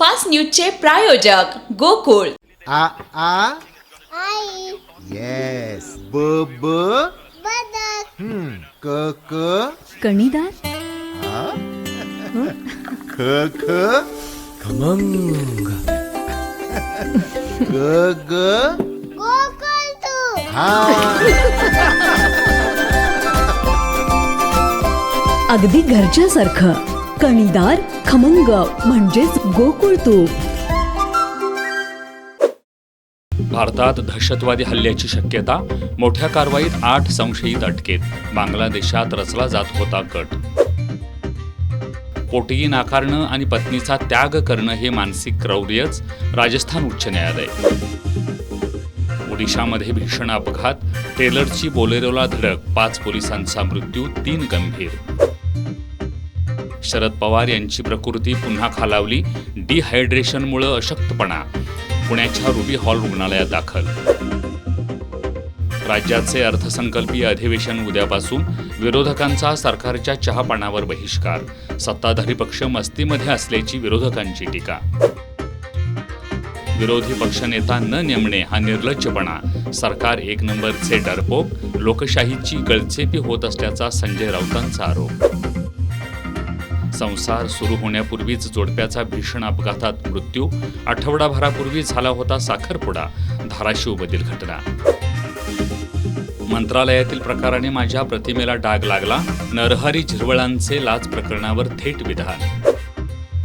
Superfast न्यूजचे प्रायोजक गोकुळ. आ आ आई yes ब ब बदक क क कणीदार, ख ख खमंग. ग ग गोकुळ तू हा. अगदी घरच्यासारखं. कणीदार, खमंग म्हणजेच गोकुळ तूप. भारतात दहशतवादी हल्ल्याची शक्यता, मोठ्या कारवाईत 8 संशयित अटकेत, बांगलादेशात रचला जात होता कट. पोटगी नाकारणं आणि पत्नीचा त्याग करणं हे मानसिक क्रौर्यच, राजस्थान उच्च न्यायालय. ओडिशामध्ये भीषण अपघात, ट्रेलरची बोलेरोला धडक, 5 पोलिसांचा मृत्यू, 3 गंभीर. शरद पवार यांची प्रकृती पुन्हा खालावली, डिहायड्रेशनमुळे अशक्तपणा, पुण्याच्या रुबी हॉल रुग्णालयात दाखल. राज्याचे अर्थसंकल्पीय अधिवेशन उद्यापासून, विरोधकांचा सरकारच्या चहापानावर बहिष्कार, सत्ताधारी पक्ष मस्तीमध्ये असल्याची विरोधकांची टीका. विरोधी पक्षनेता न नेमणे हा निर्लज्जपणा, सरकार 1 नंबरचे डरपोक, लोकशाहीची गळचेपी होत असल्याचा संजय राऊतांचा आरोप. संसार सुरू होण्यापूर्वीच जोडप्याचा भीषण अपघातात मृत्यू, आठवडाभरापूर्वी झाला होता साखरपुडा, धाराशिवमधील घटना. मंत्रालयातील प्रकाराने माझ्या प्रतिमेला डाग लागला, नरहरी झिरवळांचे लाच प्रकरणावर थेट विधान.